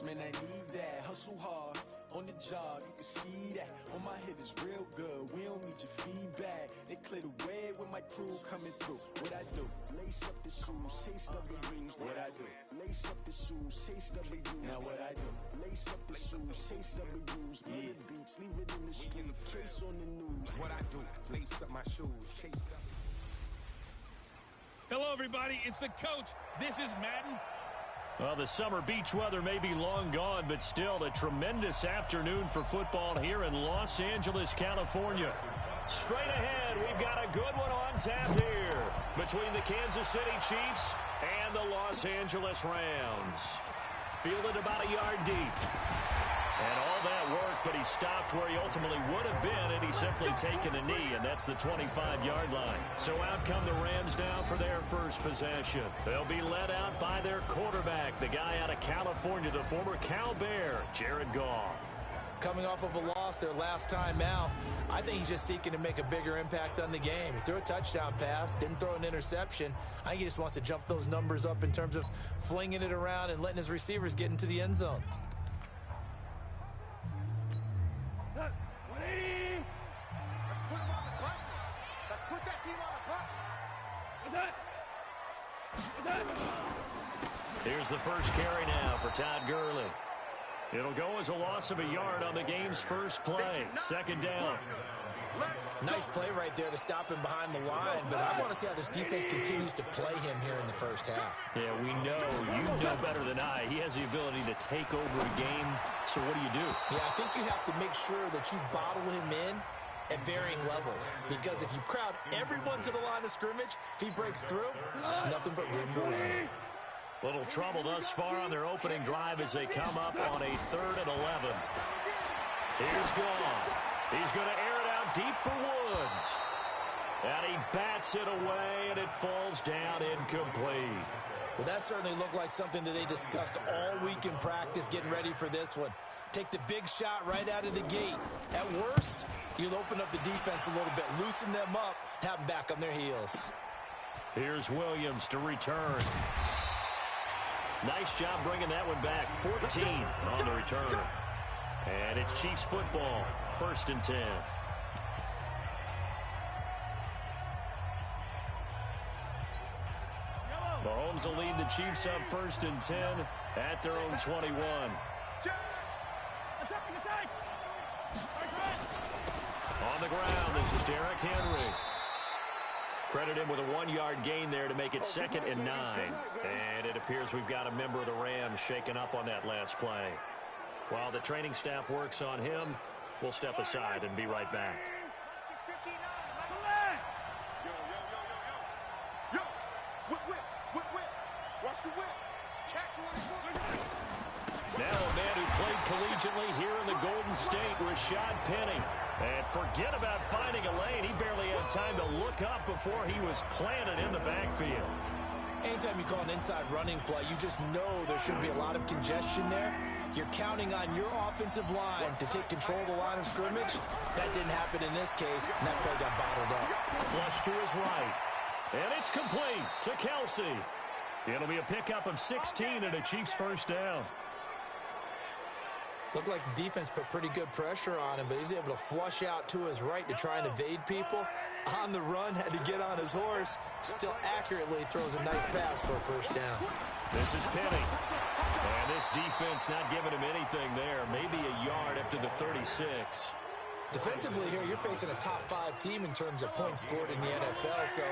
best, man, I need that. Hustle hard, on the job, you can see that. On my head is real good, we don't need your feedback. They clear the way with my crew coming through. What I do? Lace up the shoes, chase W's. What I do? Lace up the shoes, chase W's. Now what I do? Lace up the shoes, chase W's. Yeah, beats, leave it in the street, case on the news. What I do? Lace up my shoes, chase W. Hello, everybody. It's the coach. This is Madden. Well, the summer beach weather may be long gone, but still a tremendous afternoon for football here in Los Angeles, California. Straight ahead, we've got a good one on tap here between the Kansas City Chiefs and the Los Angeles Rams. Fielded about a yard deep. And all that work, but he stopped where he ultimately would have been, and he's simply taken a knee, and that's the 25-yard line. So out come the Rams now for their first possession. They'll be led out by their quarterback, the guy out of California, the former Cal Bear, Jared Goff. Coming off of a loss their last time out, I think he's just seeking to make a bigger impact on the game. He threw a touchdown pass, didn't throw an interception. I think he just wants to jump those numbers up in terms of flinging it around and letting his receivers get into the end zone. Here's the first carry now for Todd Gurley. It'll go as a loss of a yard on the game's first play. Second down. Nice play right there to stop him behind the line, but I want to see how this defense continues to play him here in the first half. Yeah, we know. You know better than I. He has the ability to take over a game, so what do you do? Yeah, I think you have to make sure that you bottle him in at varying levels, because if you crowd everyone to the line of scrimmage, if he breaks through, it's nothing but room to run. Little trouble thus far on their opening drive as they come up on a 3rd and 11. Here's Goff. He's going to air it out deep for Woods. And he bats it away, and it falls down incomplete. Well, that certainly looked like something that they discussed all week in practice getting ready for this one. Take the big shot right out of the gate. At worst, you'll open up the defense a little bit, loosen them up, have them back on their heels. Here's Williams to return. Nice job bringing that one back. 14 on the return. And it's Chiefs football. 1st and 10. Mahomes will lead the Chiefs up 1st and 10 at their own 21. On the ground, this is Derrick Henry. Credit him with a 1-yard gain there to make it 2nd and 9. And it appears we've got a member of the Rams shaken up on that last play. While the training staff works on him, we'll step aside and be right back. Now a man who played collegiately here in the Golden State, Rashad Penny. And forget about finding a lane. He barely had time to look up before he was planted in the backfield. Anytime you call an inside running play, you just know there should be a lot of congestion there. You're counting on your offensive line to take control of the line of scrimmage. That didn't happen in this case, and that play got bottled up. Flush to his right. And it's complete to Kelsey. It'll be a pickup of 16 and a Chiefs first down. Looked like the defense put pretty good pressure on him, but he's able to flush out to his right to try and evade people. On the run, had to get on his horse. Still accurately throws a nice pass for a first down. This is Penny. And this defense not giving him anything there. Maybe a yard up to the 36. Defensively here, you're facing a top-5 team in terms of points scored in the NFL. So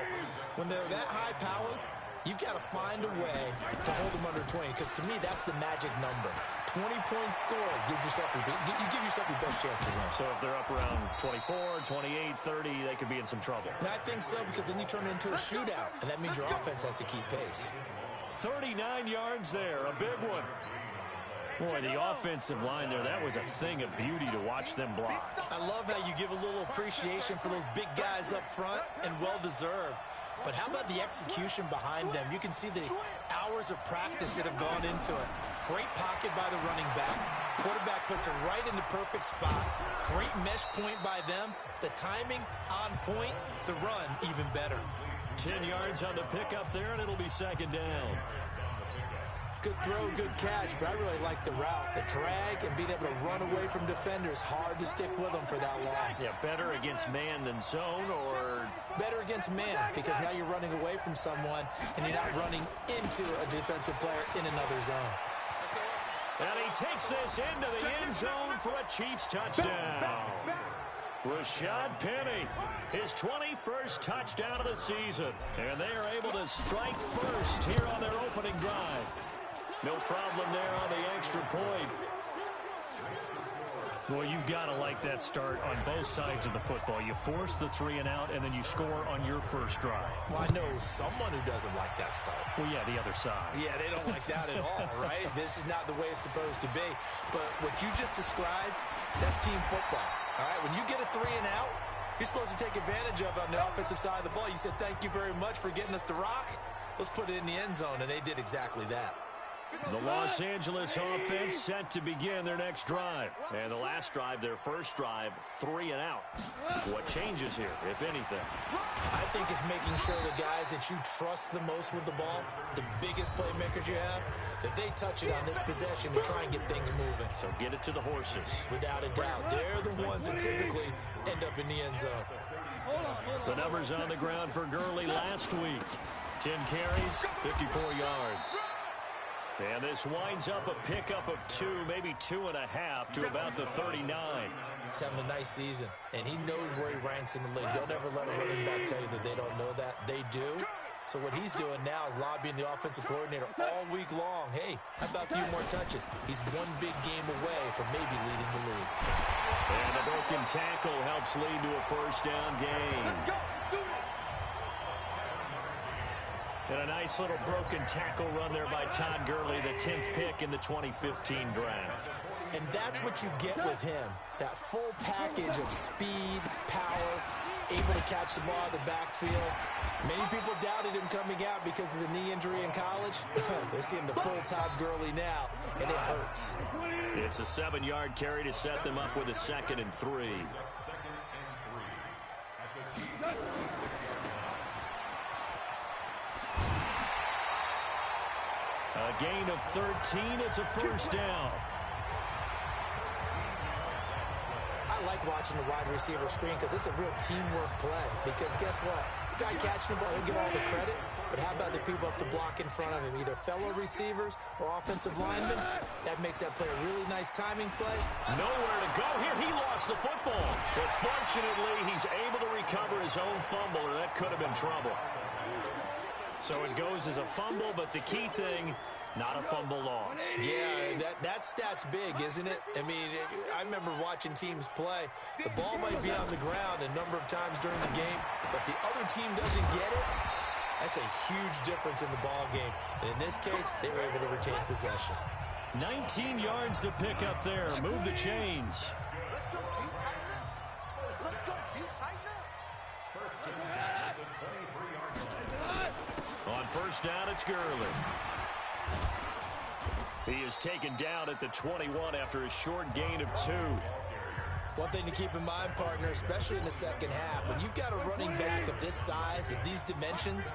when they're that high-powered, you've got to find a way to hold them under 20, because to me, that's the magic number. 20 points scored, you give yourself your best chance to win. So if they're up around 24, 28, 30, they could be in some trouble. And I think so, because then you turn it into a shootout, and that means your offense has to keep pace. 39 yards there, a big one. Boy, the offensive line there, that was a thing of beauty to watch them block. I love how you give a little appreciation for those big guys up front, and well-deserved. But how about the execution behind them? You can see the hours of practice that have gone into it. Great pocket by the running back. Quarterback puts it right in the perfect spot. Great mesh point by them. The timing on point. The run even better. 10 yards on the pickup there, and it'll be second down. Good throw, good catch, but I really like the route. The drag and being able to run away from defenders, hard to stick with them for that long. Yeah, better against man than zone, or? Better against man, because now you're running away from someone and you're not running into a defensive player in another zone. And he takes this into the end zone for a Chiefs touchdown. Rashad Penny, his 21st touchdown of the season. And they are able to strike first here on their opening drive. No problem there on the extra point. Well, you've got to like that start on both sides of the football. You force the 3 and out, and then you score on your first drive. Well, I know someone who doesn't like that start. Well, yeah, the other side. Yeah, they don't like that at all, right? This is not the way it's supposed to be. But what you just described, that's team football. All right, when you get a 3 and out, you're supposed to take advantage of it on the offensive side of the ball. You said, thank you very much for getting us the rock. Let's put it in the end zone, and they did exactly that. The Los Angeles offense set to begin their next drive. And the last drive, their first drive, 3 and out. What changes here, if anything? I think it's making sure the guys that you trust the most with the ball, the biggest playmakers you have, that they touch it on this possession to try and get things moving. So get it to the horses. Without a doubt. They're the ones that typically end up in the end zone. The numbers on the ground for Gurley last week. 10 carries, 54 yards. And this winds up a pickup of 2, maybe 2.5 to about the 39. He's having a nice season, and he knows where he ranks in the league. Don't ever let a running back tell you that they don't know that. They do. So what he's doing now is lobbying the offensive coordinator all week long. Hey, how about a few more touches? He's one big game away from maybe leading the league. And the broken tackle helps lead to a first down gain. And a nice little broken tackle run there by Todd Gurley, the 10th pick in the 2015 draft. And that's what you get with him, that full package of speed, power, able to catch the ball out of the backfield. Many people doubted him coming out because of the knee injury in college. They're seeing the full Todd Gurley now, and it hurts. It's a 7-yard carry to set them up with a 2nd and 3. A gain of 13. It's a first down. I like watching the wide receiver screen because it's a real teamwork play. Because guess what? The guy catching the ball, he'll get all the credit. But how about the people up to block in front of him, either fellow receivers or offensive linemen? That makes that play a really nice timing play. Nowhere to go here. He lost the football. But fortunately, he's able to recover his own fumble, or that could have been trouble. So it goes as a fumble, but the key thing, not a fumble loss. Yeah, that stat's big, isn't it? I mean, I remember watching teams play. The ball might be on the ground a number of times during the game, but the other team doesn't get it. That's a huge difference in the ball game. And in this case, they were able to retain possession. 19 yards to pick up there. Move the chains. On first down, it's Gurley. He is taken down at the 21 after a short gain of 2. One thing to keep in mind, partner, especially in the second half, when you've got a running back of this size, of these dimensions,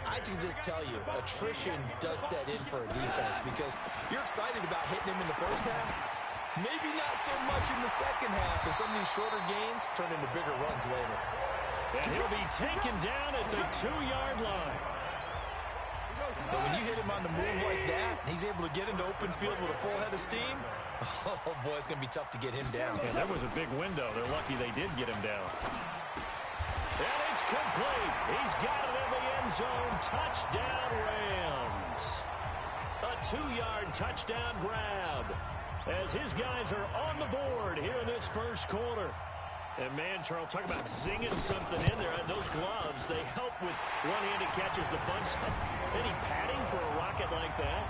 I can just tell you, attrition does set in for a defense because you're excited about hitting him in the first half. Maybe not so much in the second half, and some of these shorter gains turn into bigger runs later. And he'll be taken down at the 2-yard line. But when you hit him on the move like that, and he's able to get into open field with a full head of steam, oh, boy, it's going to be tough to get him down. Yeah, that was a big window. They're lucky they did get him down. And it's complete. He's got it in the end zone. Touchdown, Rams. A 2-yard touchdown grab as his guys are on the board here in this first quarter. And, man, Charles, talk about zinging something in there. Those gloves, they help with one-handed catches, the fun stuff. Any padding for a rocket like that?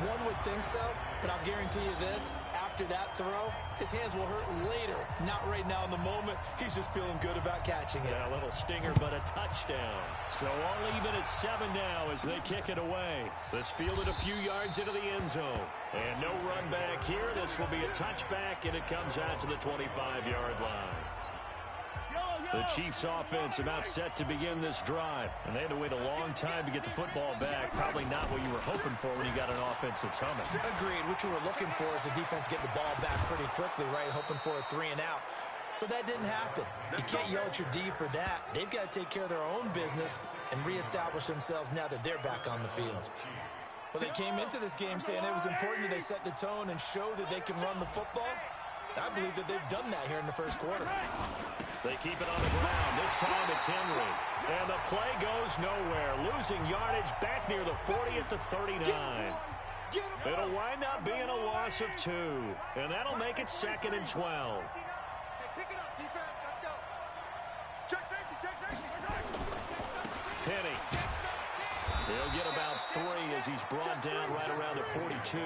One would think so, but I'll guarantee you this. After that throw, his hands will hurt later. Not right now in the moment. He's just feeling good about catching it. Yeah, a little stinger, but a touchdown. So all even at 7 now as they kick it away. This fielded a few yards into the end zone. And no run back here. This will be a touchback, and it comes out to the 25-yard line. The Chiefs offense about set to begin this drive. And they had to wait a long time to get the football back. Probably not what you were hoping for when you got an offense that's humming. Agreed. What you were looking for is the defense get the ball back pretty quickly, right? Hoping for a 3 and out. So that didn't happen. You can't yell at your D for that. They've got to take care of their own business and reestablish themselves now that they're back on the field. Well, they came into this game saying it was important that they set the tone and show that they can run the football. I believe that they've done that here in the first quarter. They keep it on the ground. This time it's Henry. And the play goes nowhere. Losing yardage back near the 40 at the 39. It'll wind up being a loss of 2. And that'll make it 2nd and 12. Pick it up, defense. Let's go. Check safety, check safety. Penny. He'll get about 3 as he's brought down right around the 42.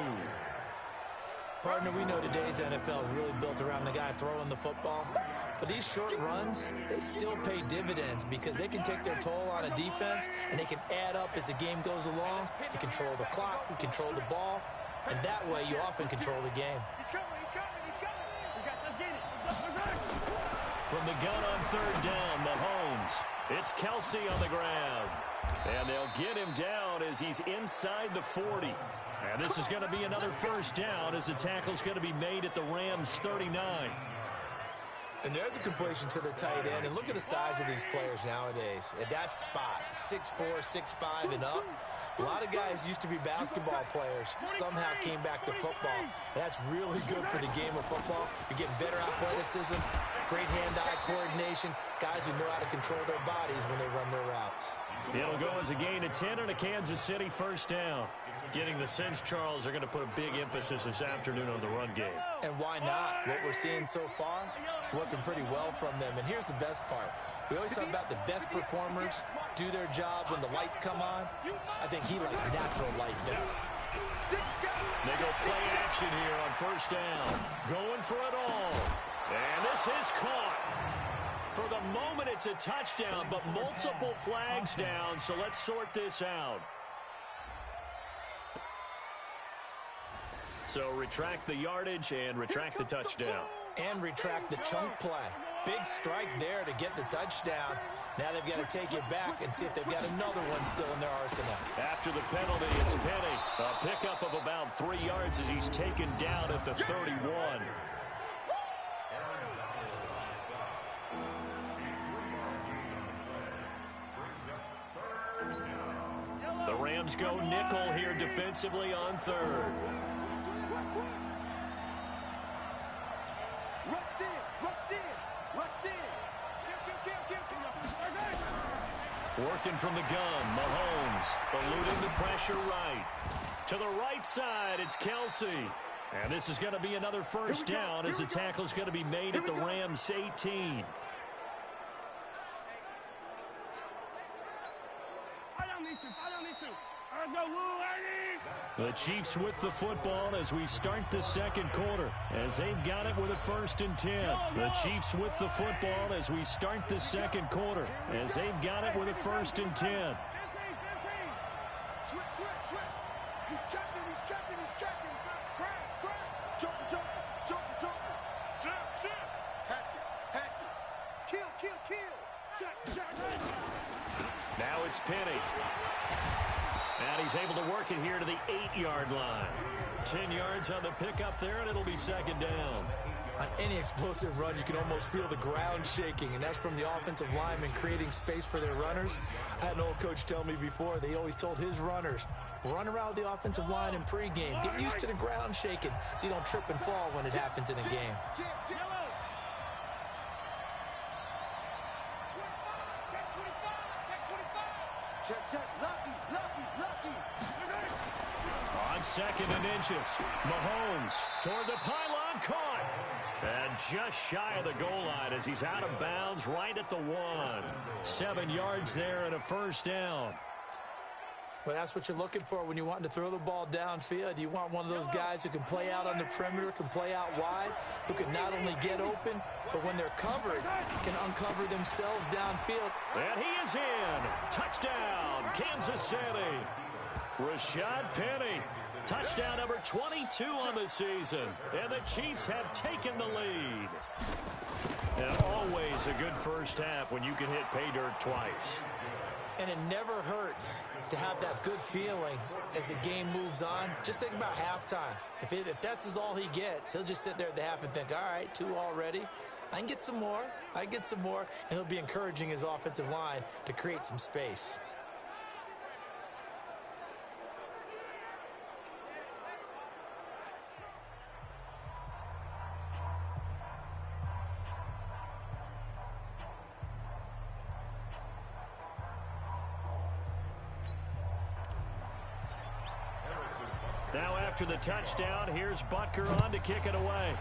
Partner, we know today's NFL is really built around the guy throwing the football. But these short runs, they still pay dividends because they can take their toll on a defense and they can add up as the game goes along. You control the clock, you control the ball, and that way you often control the game. He's coming, he's coming, he's coming. Let's get it. From the gun on 3rd down, Mahomes. It's Kelsey on the ground. And they'll get him down as he's inside the 40. And this is going to be another first down as the tackle's going to be made at the Rams' 39. And there's a completion to the tight end. And look at the size of these players nowadays. At that spot, 6'4", 6'5", and up. A lot of guys used to be basketball players, somehow came back to football. And that's really good for the game of football. You're getting better athleticism, great hand-eye coordination, guys who know how to control their bodies when they run their routes. It'll go as a gain of 10 and a Kansas City first down. Getting the sense, Charles, are going to put a big emphasis this afternoon on the run game. And why not? What we're seeing so far, it's working pretty well from them. And here's the best part. We always talk about the best performers do their job when the lights come on. I think he likes natural light best. They go play action here on first down. Going for it all. And this is caught. For the moment, it's a touchdown, but multiple flags down, so let's sort this out. So retract the yardage and retract the touchdown. And retract the chunk play. Big strike there to get the touchdown. Now they've got to take it back and see if they've got another one still in their arsenal. After the penalty, it's Penny. A pickup of about 3 yards as he's taken down at the 31. The Rams go nickel here defensively on 3rd. Working from the gun, Mahomes eluding the pressure right. To the right side, it's Kelsey. And this is going to be another first down as the tackle is going to be made at the Rams' 18. The Chiefs with the football as we start the second quarter, as they've got it with a 1st and 10. The Chiefs with the football as we start the second quarter, as they've got it with a 1st and 10. Switch. He's checking. Crash. Jump. Shit. Hatchet. Kill. Check. Now it's Penny. And he's able to work it here to the 8-yard line. 10 yards on the pickup there, and it'll be 2nd down. On any explosive run, you can almost feel the ground shaking, and that's from the offensive linemen creating space for their runners. I had an old coach tell me before, they always told his runners, run around with the offensive line in pregame. Get used to the ground shaking so you don't trip and fall when it happens in a game. Check. Lucky. On 2nd and inches, Mahomes toward the pylon, caught. And just shy of the goal line as he's out of bounds right at the 1. 7 yards there and a first down. Well, that's what you're looking for when you're wanting to throw the ball downfield. You want one of those guys who can play out on the perimeter, can play out wide, who can not only get open, but when they're covered, can uncover themselves downfield. And he is in. Touchdown, Kansas City. Rashad Penny. Touchdown number 22 on the season. And the Chiefs have taken the lead. And always a good first half when you can hit pay dirt twice. And it never hurts to have that good feeling as the game moves on. Just think about halftime. If that's all he gets, he'll just sit there at the half and think, all right, 2 already. I can get some more. I can get some more. And he'll be encouraging his offensive line to create some space. Now after the touchdown, here's Butker on to kick it away.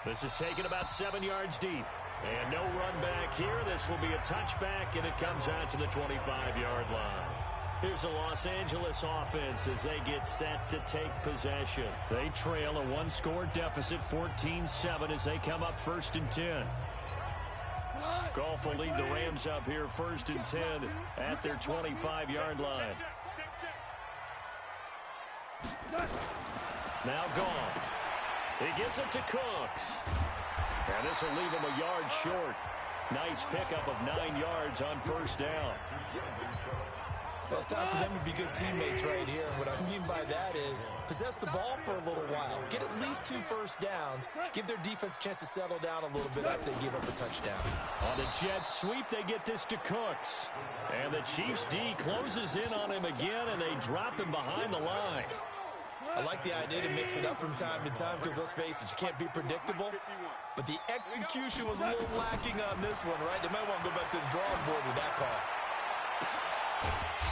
This is taken about 7 yards deep. And no run back here. This will be a touchback, and it comes out to the 25-yard line. Here's the Los Angeles offense as they get set to take possession. They trail a 1-score deficit, 14-7, as they come up 1st and 10. Goff will lead the Rams up here 1st and 10 at their 25-yard line. Now Goff. He gets it to Cooks. And this will leave him a yard short. Nice pickup of 9 yards on 1st down. Well, it's time for them to be good teammates right here. And what I mean by that is possess the ball for a little while. Get at least 2 first downs. Give their defense a chance to settle down a little bit after they give up a touchdown. On the jet sweep, they get this to Cooks. And the Chiefs D closes in on him again, and they drop him behind the line. I like the idea to mix it up from time to time because, let's face it, you can't be predictable. But the execution was a little lacking on this one, right? They might want to go back to the drawing board with that call.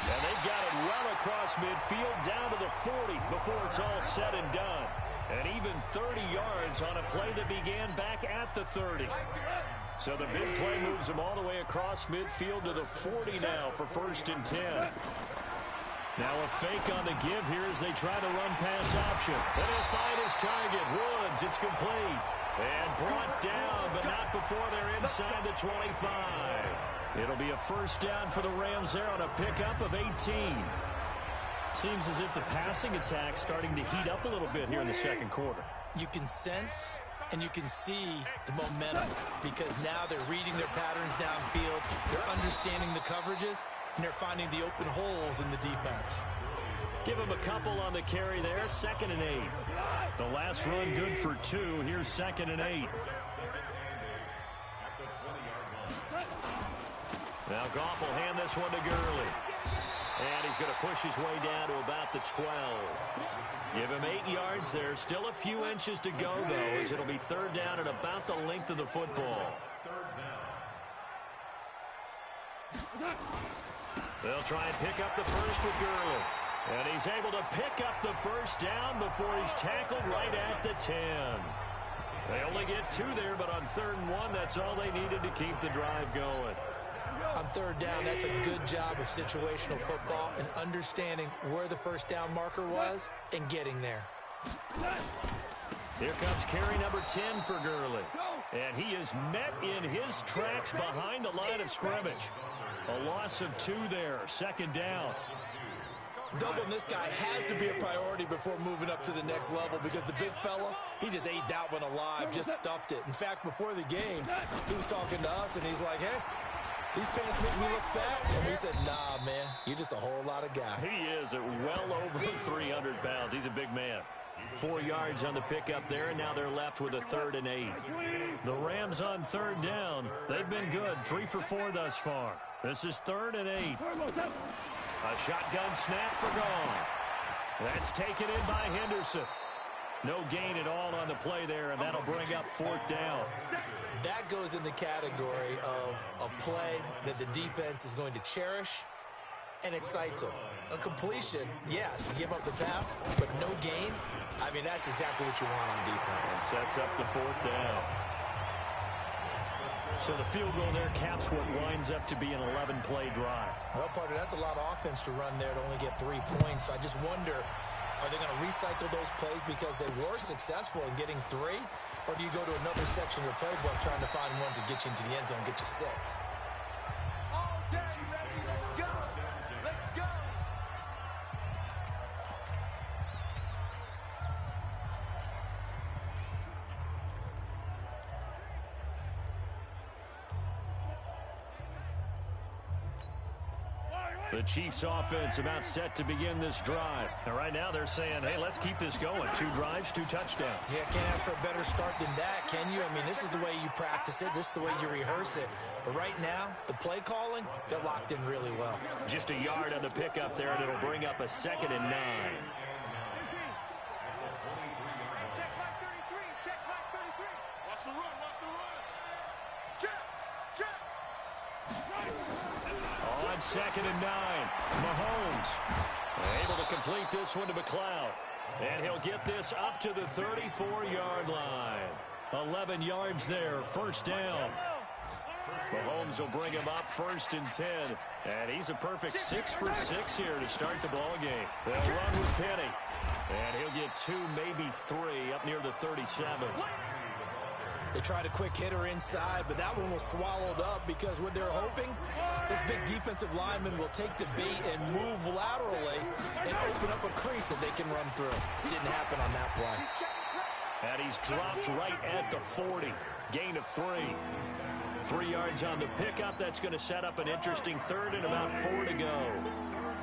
And they've got it well across midfield down to the 40 before it's all said and done. And even 30 yards on a play that began back at the 30. So the big play moves them all the way across midfield to the 40 now for 1st and 10. Now a fake on the give here as they try to run pass option. And he'll find his target. Woods, it's complete. And brought down, but not before they're inside the 25. It'll be a 1st down for the Rams there on a pickup of 18. Seems as if the passing attack's starting to heat up a little bit here in the 2nd quarter. You can sense and you can see the momentum because now they're reading their patterns downfield. They're understanding the coverages, and they're finding the open holes in the defense. Give him a couple on the carry there. 2nd and 8. The last run good for 2. Here's 2nd and 8. Now Goff will hand this one to Gurley. And he's going to push his way down to about the 12. Give him 8 yards there. Still a few inches to go, though, as it'll be 3rd down at about the length of the football. They'll try and pick up the first with Gurley. And he's able to pick up the 1st down before he's tackled right at the 10. They only get 2 there, but on 3rd and 1, that's all they needed to keep the drive going. On 3rd down, that's a good job of situational football and understanding where the 1st down marker was and getting there. Here comes carry number 10 for Gurley. And he is met in his tracks behind the line of scrimmage. A loss of 2 there, 2nd down. Doubling this guy has to be a priority before moving up to the next level because the big fella, he just ate that one alive, just stuffed it. In fact, before the game, he was talking to us, and he's like, hey, these pants make me look fat. And we said, nah, man, you're just a whole lot of guy. He is at well over 300 pounds. He's a big man. 4 yards on the pickup there, and now they're left with a 3rd and 8. The Rams on 3rd down. They've been good, 3 for 4 thus far. This is 3rd and 8. A shotgun snap for Goff. That's taken in by Henderson. No gain at all on the play there, and that'll bring up 4th down. That goes in the category of a play that the defense is going to cherish and excites them. A completion, yes, you give up the pass, but no gain. I mean, that's exactly what you want on defense. And sets up the 4th down. So the field goal there caps what winds up to be an 11-play drive. Well, partner, that's a lot of offense to run there to only get 3 points. So I just wonder, are they going to recycle those plays because they were successful in getting 3? Or do you go to another section of the playbook trying to find ones that get you into the end zone and get you 6? All day, ready, let's go. The Chiefs offense about set to begin this drive. And right now they're saying, hey, let's keep this going. 2 drives, 2 touchdowns. Yeah, can't ask for a better start than that, can you? I mean, this is the way you practice it. This is the way you rehearse it. But right now, the play calling, they're locked in really well. Just a yard on the pickup there, and it'll bring up a 2nd and 9. Check back 33. Check back 33. Watch the run. Watch the run. Check. Check. On 2nd and 9, Mahomes able to complete this one to McLeod. And he'll get this up to the 34-yard line. 11 yards there, first down. Mahomes will bring him up 1st and 10. And he's a perfect 6 for 6 here to start the ball game. They'll run with Penny. And he'll get 2, maybe 3 up near the 37. They tried a quick hitter inside, but that one was swallowed up because what they're hoping, this big defensive lineman will take the bait and move laterally and open up a crease that they can run through. Didn't happen on that play. And he's dropped right at the 40. Gain of 3. 3 yards on the pickup. That's going to set up an interesting 3rd and about 4 to go.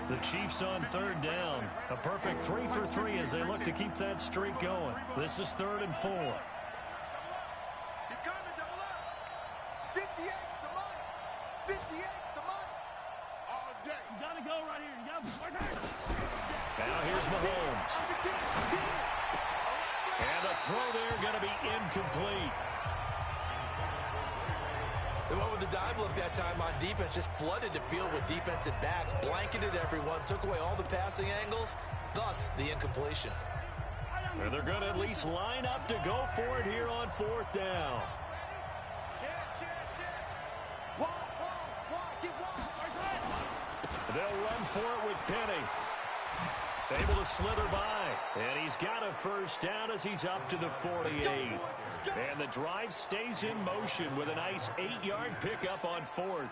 The Chiefs on 3rd down. A perfect 3 for 3 as they look to keep that streak going. This is 3rd and 4. He's coming, double up. 58, the money. 58, the money. All day. You got to go right here. You got to Now here's Mahomes. And the throw there going to be incomplete. They went with the dive look that time on defense, just flooded the field with defensive backs, blanketed everyone, took away all the passing angles, thus the incompletion. And they're going to at least line up to go for it here on 4th down. They'll run for it with Penny. Able to slither by. And he's got a first down as he's up to the 48. And the drive stays in motion with a nice 8-yard pickup on 4th.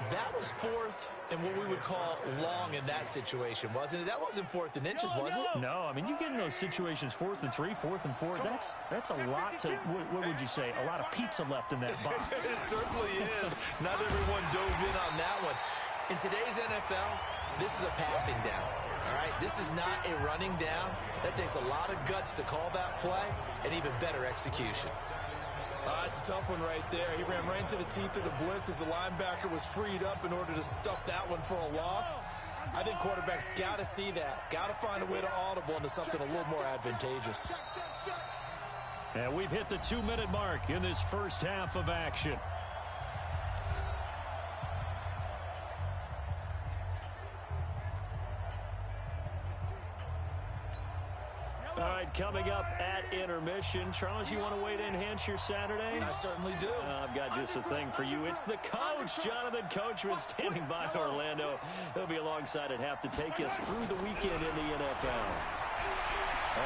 That was 4th and what we would call long in that situation, wasn't it? That wasn't 4th and inches, was it? No, I mean, you get in those situations 4th and 3, 4th and 4. That's a lot to, what would you say, a lot of pizza left in that box. It certainly is. Not everyone dove in on that one. In today's NFL, this is a passing down. All right, this is not a running down. That takes a lot of guts to call that play and even better execution. It's a tough one right there. He ran right into the teeth of the blitz as the linebacker was freed up in order to stuff that one for a loss. I think quarterbacks got to see that. Got to find a way to audible into something a little more advantageous. And we've hit the 2-minute mark in this first half of action. All right, coming up at intermission. Charles, you want to wait to enhance your Saturday? I certainly do. I've got just a thing for you. It's the coach, Jonathan Coachman, standing by Orlando. He'll be alongside at half to take us through the weekend in the NFL.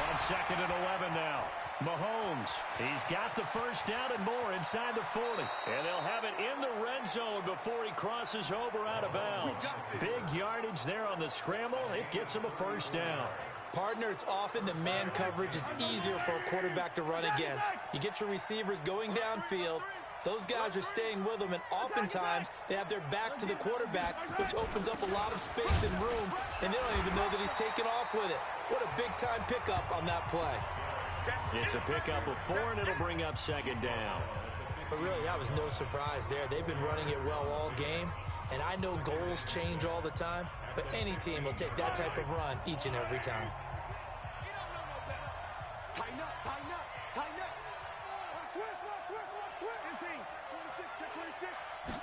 On 2nd and 11 now. Mahomes, he's got the first down and more inside the 40. And they'll have it in the red zone before he crosses over out of bounds. Big yardage there on the scramble. It gets him a first down. Partner, it's often the man coverage is easier for a quarterback to run against. You get your receivers going downfield. Those guys are staying with them, and oftentimes they have their back to the quarterback, which opens up a lot of space and room, and they don't even know that he's taken off with it. What a big-time pickup on that play. It's a pickup of 4, and it'll bring up 2nd down. But really, that was no surprise there. They've been running it well all game, and I know goals change all the time, but any team will take that type of run each and every time. Tighten up, tighten up, tighten up. Switch.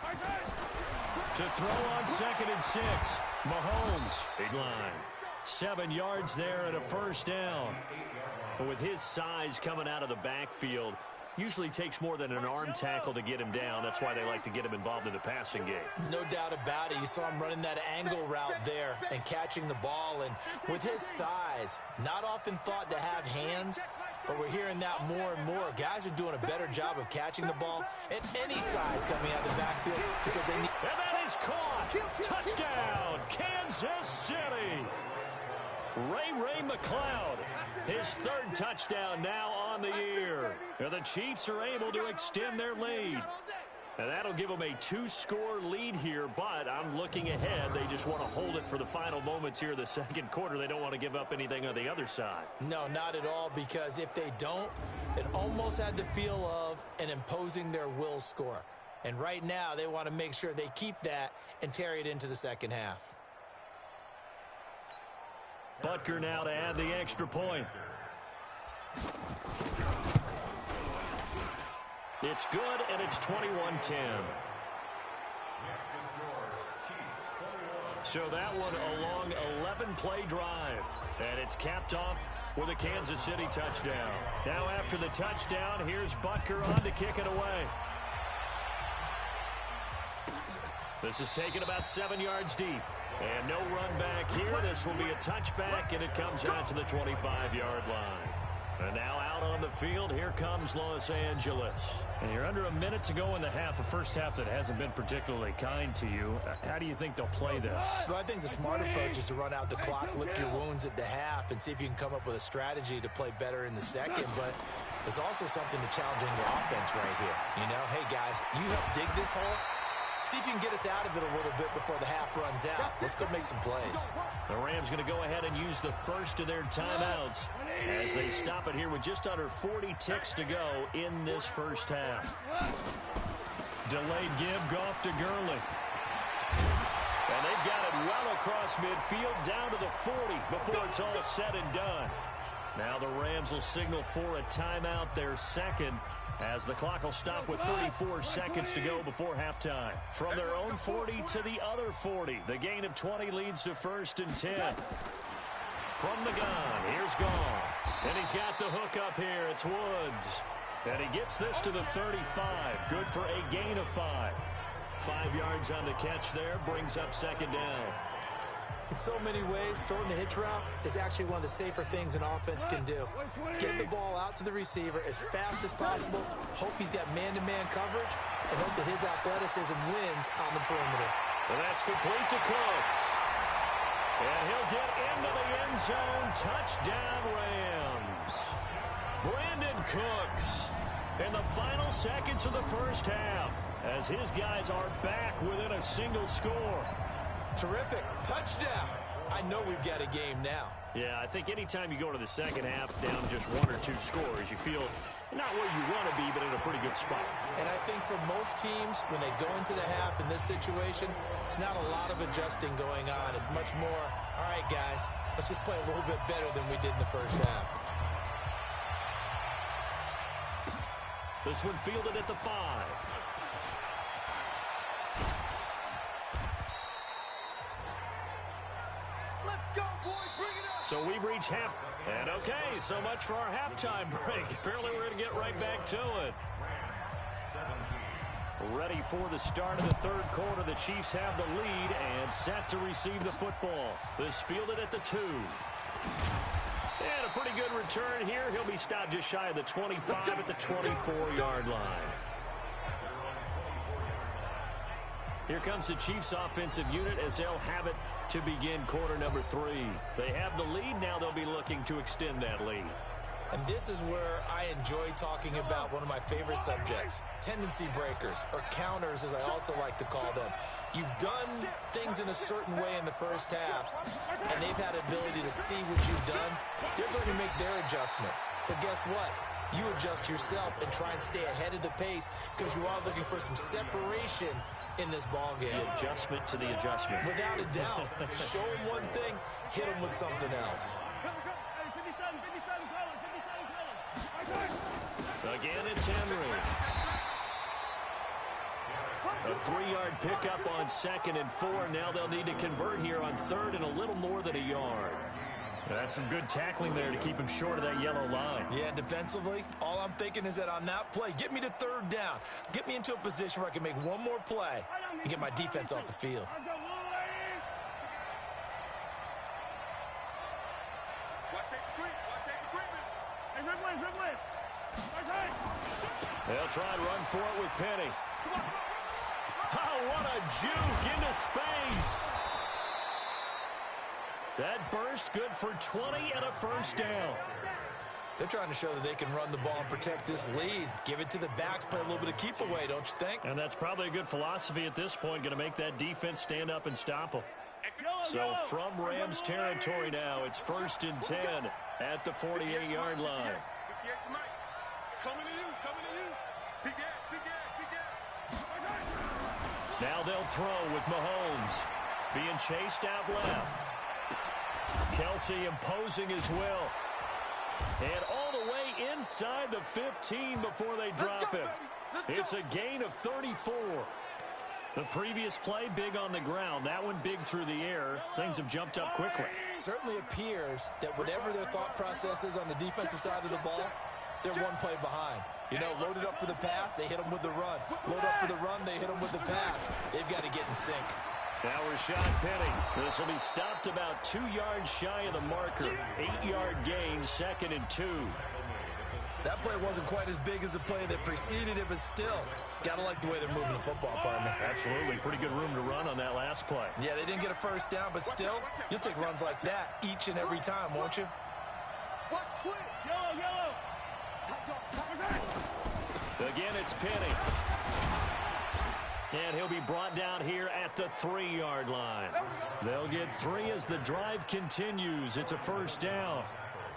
26. To throw on 2nd and 6. Mahomes, big line. 7 yards there and a first down. But with his size coming out of the backfield, usually takes more than an arm tackle to get him down. That's why they like to get him involved in the passing game. No doubt about it. You saw him running that angle route there and catching the ball. And with his size, not often thought to have hands, but we're hearing that more and more. Guys are doing a better job of catching the ball at any size coming out of the backfield because they need. And that is caught. Touchdown, Kansas City. Ray McLeod, his 3rd touchdown now on the year. And the Chiefs are able to extend their lead. And that'll give them a 2-score lead here, but I'm looking ahead. They just want to hold it for the final moments here of the second quarter. They don't want to give up anything on the other side. No, not at all, because if they don't, it almost had the feel of an imposing their will score. And right now, they want to make sure they keep that and carry it into the second half. Butker now to add the extra point. It's good, and it's 21-10. So that one a long 11-play drive. And it's capped off with a Kansas City touchdown. Now after the touchdown, here's Butker on to kick it away. This is taken about 7 yards deep. And no run back here. This will be a touchback, and it comes out to the 25-yard line. And now out on the field, here comes Los Angeles. And you're under a minute to go in the half, a first half that hasn't been particularly kind to you. How do you think they'll play this? Well, I think the smart approach is to run out the clock, lick your wounds at the half, and see if you can come up with a strategy to play better in the second. But there's also something to challenging your offense right here. You know, hey, guys, you help dig this hole. See if you can get us out of it a little bit before the half runs out. Let's go make some plays. The Rams going to go ahead and use the first of their timeouts as they stop it here with just under 40 ticks to go in this first half. Delayed give, Goff to Gurley. And they've got it well across midfield down to the 40 before it's all said and done. Now the Rams will signal for a timeout, their second, as the clock will stop with 34 seconds to go before halftime. From their own 40 to the other 40. The gain of 20 leads to 1st and 10. From the gun, here's Goff. And he's got the hook up here. It's Woods. And he gets this to the 35. Good for a gain of 5. 5 yards on the catch there. Brings up second down. In so many ways, throwing the hitch route is actually one of the safer things an offense can do. Get the ball out to the receiver as fast as possible, hope he's got man-to-man coverage, and hope that his athleticism wins on the perimeter. And that's complete to Cooks. And he'll get into the end zone. Touchdown, Rams. Brandon Cooks in the final seconds of the first half as his guys are back within a single score. Terrific. Touchdown. I know we've got a game now. Yeah, I think anytime you go to the second half down just 1 or 2 scores, you feel not where you want to be, but in a pretty good spot. And I think for most teams, when they go into the half in this situation, it's not a lot of adjusting going on. It's much more, all right, guys, let's just play a little bit better than we did in the first half. This one fielded at the 5. So we've reached half. And okay, so much for our halftime break. Apparently we're going to get right back to it. Ready for the start of the third quarter. The Chiefs have the lead and set to receive the football. This fielded at the 2. And a pretty good return here. He'll be stopped just shy of the 25 at the 24-yard line. Here comes the Chiefs offensive unit as they'll have it to begin quarter number 3. They have the lead. Now they'll be looking to extend that lead. And this is where I enjoy talking about one of my favorite subjects, tendency breakers, or counters as I also like to call them. You've done things in a certain way in the first half, and they've had ability to see what you've done. They're going to make their adjustments. So guess what? You adjust yourself and try and stay ahead of the pace because you are looking for some separation in this ball game. The adjustment to the adjustment. Without a doubt. Show them one thing, hit them with something else. Again, it's Henry. A 3-yard pickup on 2nd and 4. Now they'll need to convert here on 3rd and a little more than a yard. That's some good tackling there to keep him short of that yellow line. Yeah, defensively, all I'm thinking is that on that play, get me to 3rd down. Get me into a position where I can make one more play and get my defense off the field. They'll try and run for it with Penny. Oh, what a juke into space. That burst good for 20 and a first down. They're trying to show that they can run the ball and protect this lead. Give it to the backs, play a little bit of keep away, don't you think? And that's probably a good philosophy at this point, going to make that defense stand up and stop them. So from Rams territory now, it's 1st and 10 at the 48-yard line. Coming to you. Big ass. Now they'll throw with Mahomes being chased out left. Kelsey imposing his will. And all the way inside the 15 before they drop him. It's a gain of 34. The previous play, big on the ground. That one big through the air. Things have jumped up quickly. Certainly appears that whatever their thought process is on the defensive side of the ball, they're one play behind. You know, loaded up for the pass, they hit them with the run. Load up for the run, they hit them with the pass. They've got to get in sync. Now Rashad Penny. This will be stopped about 2 yards shy of the marker. 8-yard gain, 2nd and 2. That play wasn't quite as big as the play that preceded it, but still, got to like the way they're moving the football, partner. Absolutely. Pretty good room to run on that last play. Yeah, they didn't get a first down, but still, you'll take runs like that each and every time, won't you? Again, it's Penny. And he'll be brought down here at the 3-yard line. They'll get 3 as the drive continues. It's a first down.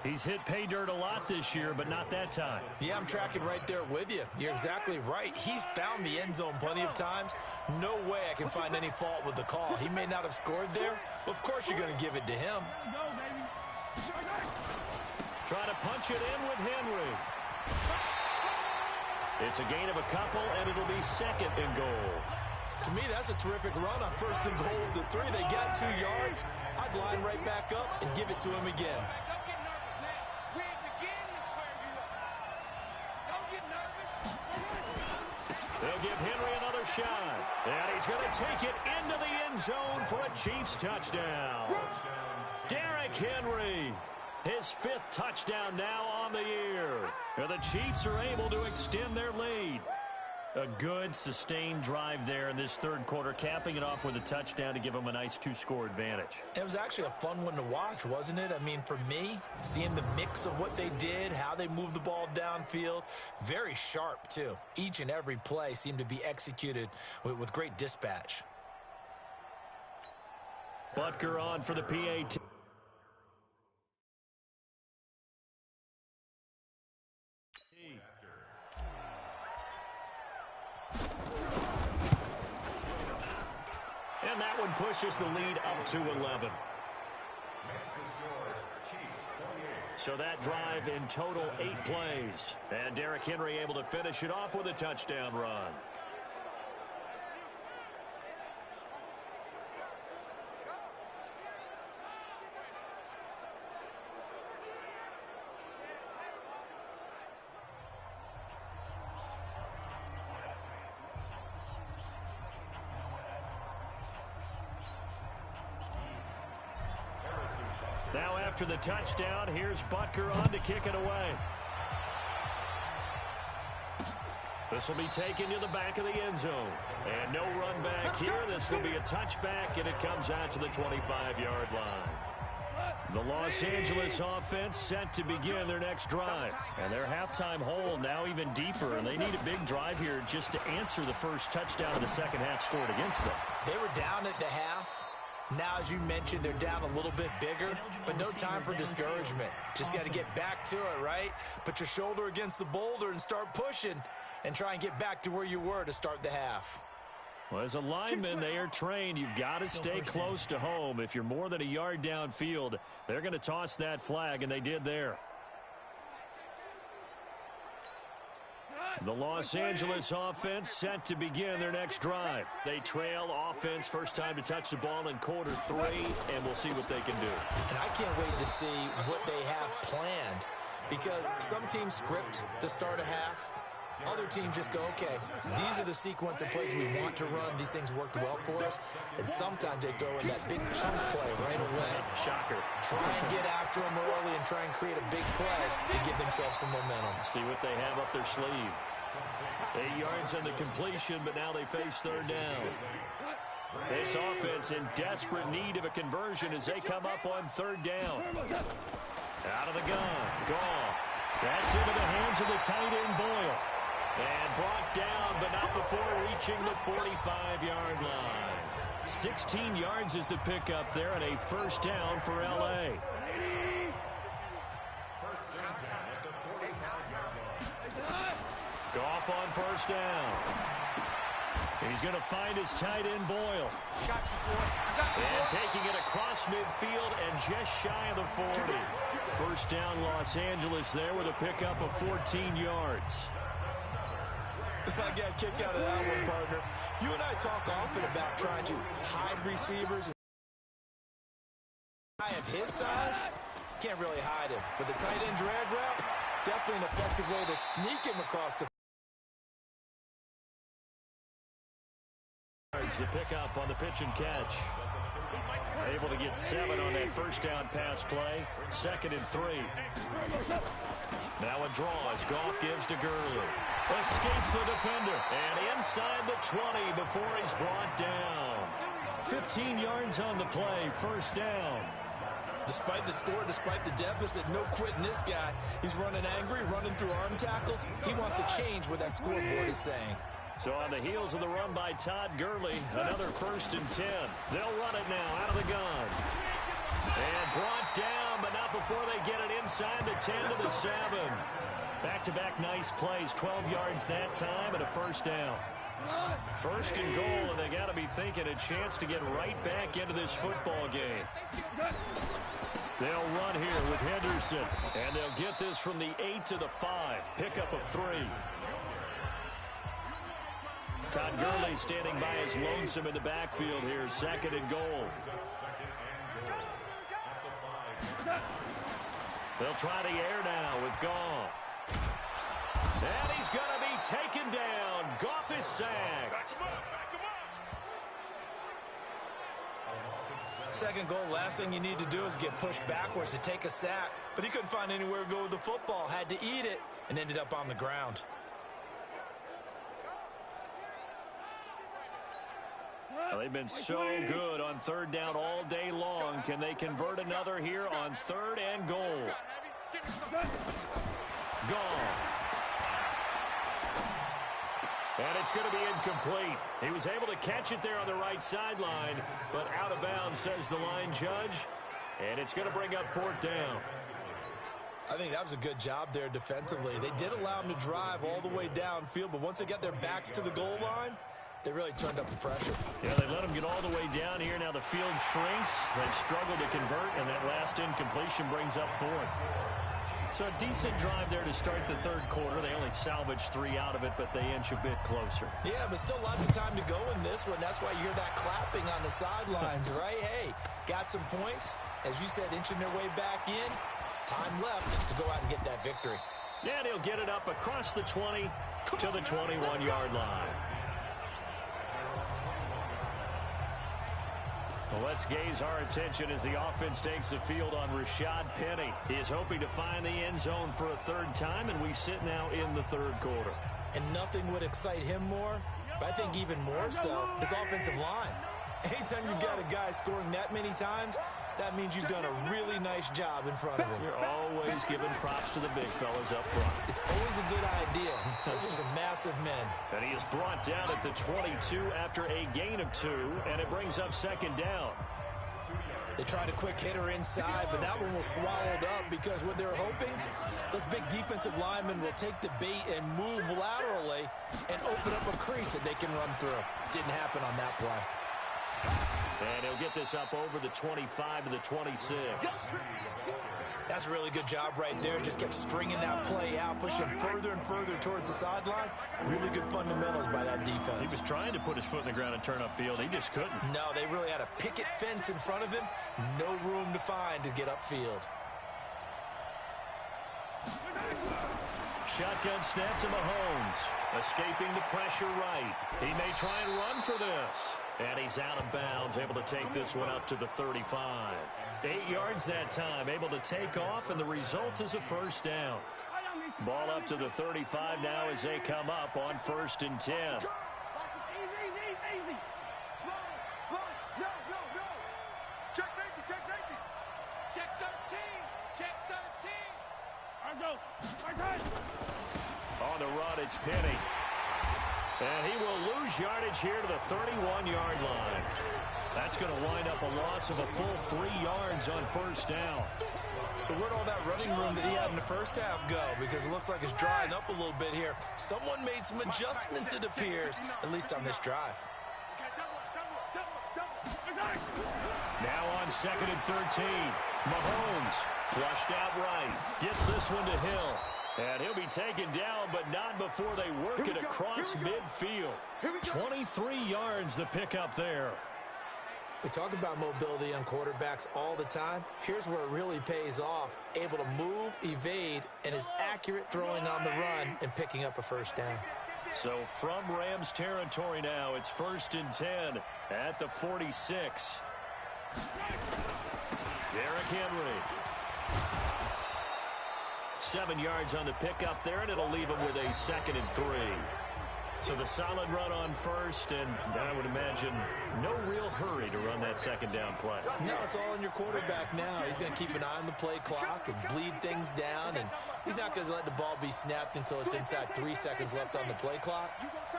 He's hit pay dirt a lot this year, but not that time. Yeah, I'm tracking right there with you. You're exactly right. He's found the end zone plenty of times. No way I can find any fault with the call. He may not have scored there, but of course you're going to give it to him. Trying to punch it in with Henry. It's a gain of a couple, and it'll be 2nd and goal. To me, that's a terrific run on 1st and goal of the 3. They got 2 yards. I'd line right back up and give it to him again. They'll give Henry another shot. And he's going to take it into the end zone for a Chiefs touchdown. Derrick Henry, his 5th touchdown now on the year. And the Chiefs are able to extend their lead. A good, sustained drive there in this 3rd quarter, capping it off with a touchdown to give them a nice 2-score advantage. It was actually a fun one to watch, wasn't it? I mean, for me, seeing the mix of what they did, how they moved the ball downfield, very sharp, too. Each and every play seemed to be executed with great dispatch. Butker on for the PAT. And that one pushes the lead up to 11. So that drive in total 8 plays. And Derrick Henry able to finish it off with a touchdown run. Now after the touchdown, here's Butker on to kick it away. This will be taken to the back of the end zone. And no run back here. This will be a touchback, and it comes out to the 25-yard line. The Los Angeles offense set to begin their next drive. And their halftime hole now even deeper. And they need a big drive here just to answer the first touchdown of the second half scored against them. They were down at the half. Now, as you mentioned, they're down a little bit bigger, but no time for discouragement. Just got to get back to it, right? Put your shoulder against the boulder and start pushing and try and get back to where you were to start the half. Well, as a lineman, they are trained. You've got to stay close to home. If you're more than a yard downfield, they're going to toss that flag, and they did there. The Los Angeles offense set to begin their next drive. They trail offense, first time to touch the ball in quarter 3, and we'll see what they can do. And I can't wait to see what they have planned, because some teams script to start a half. Other teams just go, okay, these are the sequence of plays we want to run. These things worked well for us. And sometimes they throw in that big chunk play right away. Shocker. Try and get after them early and try and create a big play to give themselves some momentum. See what they have up their sleeve. 8 yards on the completion, but now they face third down. This offense in desperate need of a conversion as they come up on third down. Out of the gun. Goff That's into the hands of the tight end, Boyle. And brought down, but not before reaching the 45-yard line. 16 yards is the pickup there, and a first down for L.A. Goff on first down. He's going to find his tight end, Boyle. And taking it across midfield and just shy of the 40. First down, Los Angeles there with a pickup of 14 yards. I got kicked out of that one, partner. You and I talk often about trying to hide receivers. Guy of his size, can't really hide him. But the tight end drag route, definitely an effective way to sneak him across the the pickup on the pitch and catch. Able to get 7 on that first down pass play. 2nd and 3. Now a draw as Goff gives to Gurley. Escapes the defender. And inside the 20 before he's brought down. 15 yards on the play. First down. Despite the score, despite the deficit, no quitting this guy. He's running angry, running through arm tackles. He wants to change what that scoreboard is saying. So on the heels of the run by Todd Gurley, another 1st and 10. They'll run it now out of the gun. And brought down, but not before they get it inside the 10 to the 7. Back-to-back nice plays, 12 yards that time and a first down. 1st and goal, and they got to be thinking a chance to get right back into this football game. They'll run here with Henderson, and they'll get this from the 8 to the 5. Pickup of 3. Todd Gurley standing by his lonesome in the backfield here. 2nd and goal. They'll try the air now with Goff. And he's going to be taken down. Goff is sacked. 2nd goal, last thing you need to do is get pushed backwards to take a sack. But he couldn't find anywhere to go with the football. Had to eat it and ended up on the ground. Well, they've been so good on 3rd down all day long. Can they convert another here on 3rd and goal? Goff. And it's going to be incomplete. He was able to catch it there on the right sideline, but out of bounds, says the line judge. And it's going to bring up 4th down. I think that was a good job there defensively. They did allow him to drive all the way downfield, but once they got their backs to the goal line, they really turned up the pressure. Yeah, they let them get all the way down here. Now the field shrinks. They've struggled to convert, and that last incompletion brings up 4th. So a decent drive there to start the 3rd quarter. They only salvaged 3 out of it, but they inch a bit closer. Yeah, but still lots of time to go in this one. That's why you hear that clapping on the sidelines, right? Hey, got some points. As you said, inching their way back in. Time left to go out and get that victory. Yeah, and he'll get it up across the 20 to the 21-yard line. Well, let's gaze our attention as the offense takes the field on Rashad Penny. He is hoping to find the end zone for a 3rd time, and we sit now in the 3rd quarter. And nothing would excite him more, but I think even more so, his offensive line. Anytime you've got a guy scoring that many times, that means you've done a really nice job in front of him. You're always giving props to the big fellas up front. It's always a good idea. Those are some massive men. And he is brought down at the 22 after a gain of 2, and it brings up 2nd down. They tried a quick hitter inside, but that one was swallowed up because what they're hoping, those big defensive linemen will take the bait and move laterally and open up a crease that they can run through. Didn't happen on that play. And he'll get this up over the 25 to the 26. That's a really good job right there. Just kept stringing that play out, pushing further and further towards the sideline. Really good fundamentals by that defense. He was trying to put his foot in the ground and turn upfield. He just couldn't. No, they really had a picket fence in front of him. No room to find to get upfield. Shotgun snap to Mahomes. Escaping the pressure right. He may try and run for this. And he's out of bounds, able to take this one up to the 35. 8 yards that time, able to take off, and the result is a first down. Ball up to the 35 now as they come up on 1st and 10. Check safety, check safety. Check 13, check 13. On the run, it's Penny. And he will lose yardage here to the 31-yard line. That's going to wind up a loss of a full 3 yards on first down. So where'd all that running room that he had in the first half go? Because it looks like it's drying up a little bit here. Someone made some adjustments, it appears, at least on this drive. Now on 2nd and 13. Mahomes flushed out right. Gets this one to Hill. And he'll be taken down, but not before they work it across midfield. 23 yards the pickup there. We talk about mobility on quarterbacks all the time. Here's where it really pays off. Able to move, evade, and is accurate throwing on the run and picking up a first down. So from Rams territory now, it's 1st and 10 at the 46. Derrick Henry. 7 yards on the pickup there, and it'll leave him with a 2nd and 3. So the solid run on first, and I would imagine no real hurry to run that 2nd down play. No, it's all on your quarterback now. He's going to keep an eye on the play clock and bleed things down, and he's not going to let the ball be snapped until it's inside 3 seconds left on the play clock.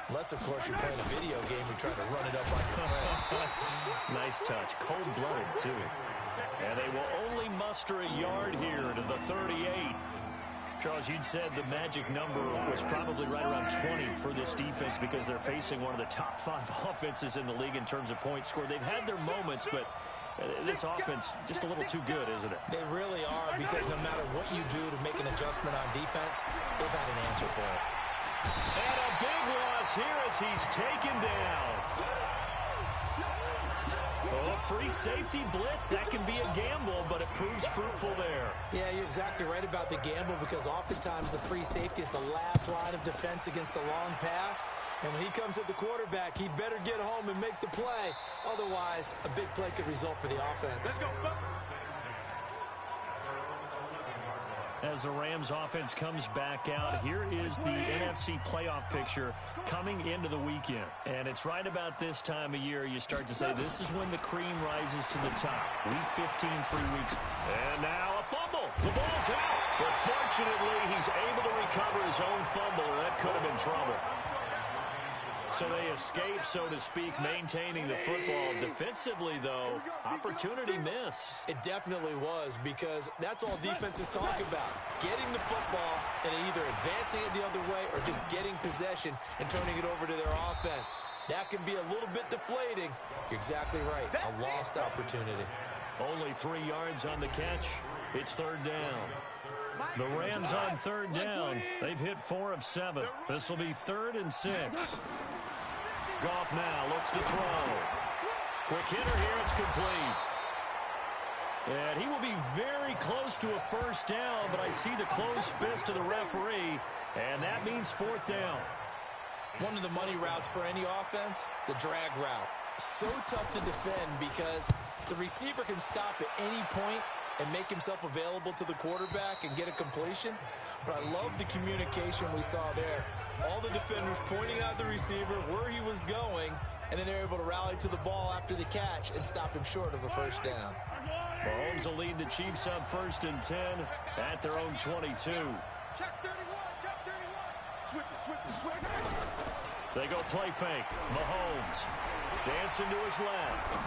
Unless, of course, you're playing a video game, you're trying to run it up on your friend. Nice touch. Cold-blooded, too. And they will only muster a yard here to the 38. Charles, you'd said the magic number was probably right around 20 for this defense because they're facing one of the top 5 offenses in the league in terms of points scored. They've had their moments, but this offense just a little too good, isn't it? They really are, because no matter what you do to make an adjustment on defense, they've had an answer for it. And a big loss here as he's taken down. Oh, free safety blitz, that can be a gamble, but it proves fruitful there. Yeah, you're exactly right about the gamble, because oftentimes the free safety is the last line of defense against a long pass. And when he comes at the quarterback, he'd better get home and make the play. Otherwise, a big play could result for the offense. Let's go, As the Rams offense comes back out, here is the NFC playoff picture coming into the weekend. And it's right about this time of year you start to say this is when the cream rises to the top. Week 15, 3 weeks. And now a fumble. The ball's out. But fortunately, he's able to recover his own fumble, or that could have been trouble. So they escape, so to speak, maintaining the football. Defensively, though, opportunity miss. It definitely was, because that's all defenses talk about. Getting the football and either advancing it the other way or just getting possession and turning it over to their offense. That can be a little bit deflating. You're exactly right. A lost opportunity. Only 3 yards on the catch. It's 3rd down. The Rams on 3rd down. They've hit 4 of 7. This will be 3rd and 6. Goff now looks to throw. Quick hitter here, it's complete. And he will be very close to a first down, but I see the closed fist of the referee, and that means 4th down. One of the money routes for any offense, the drag route. So tough to defend because the receiver can stop at any point and make himself available to the quarterback and get a completion. But I love the communication we saw there. All the defenders pointing out the receiver, where he was going, and then they're able to rally to the ball after the catch and stop him short of a first down. Mahomes will lead the Chiefs up 1st and 10 at their own 22. Check 31, check 31. Switch it. They go play fake. Mahomes dancing to his left.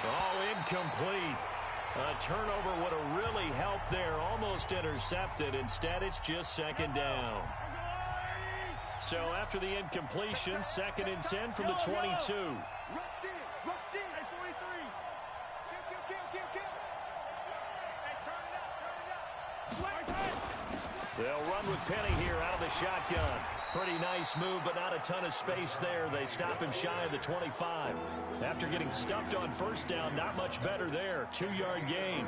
Oh, incomplete. A turnover would have really helped there. Almost intercepted. Instead, it's just 2nd down. So after the incompletion, 2nd and 10 from the 22. Rush in. Hey, 43. Kill. Hey, turn it up. They'll run with Penny here out of the shotgun. Pretty nice move, but not a ton of space there. They stop him shy of the 25. After getting stuffed on first down, not much better there. 2-yard gain.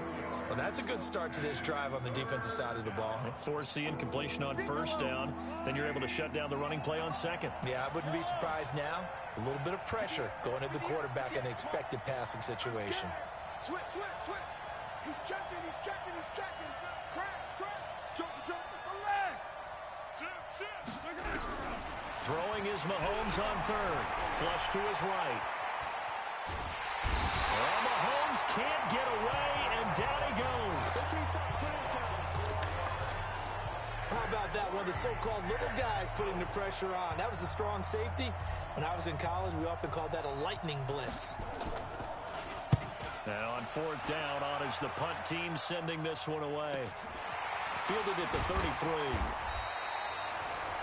Well, that's a good start to this drive on the defensive side of the ball. Force the incompletion on first down. Then you're able to shut down the running play on 2nd. Yeah, I wouldn't be surprised now. A little bit of pressure going at the quarterback in an expected passing situation. Switch. He's checking. Crack. Jump. Throwing is Mahomes on 3rd. Flush to his right. Well, Mahomes can't get away, and down he goes. about that? One of the so-called little guys putting the pressure on. That was the strong safety. When I was in college, we often called that a lightning blitz. Now on fourth down, on is the punt team sending this one away. Fielded at the 33.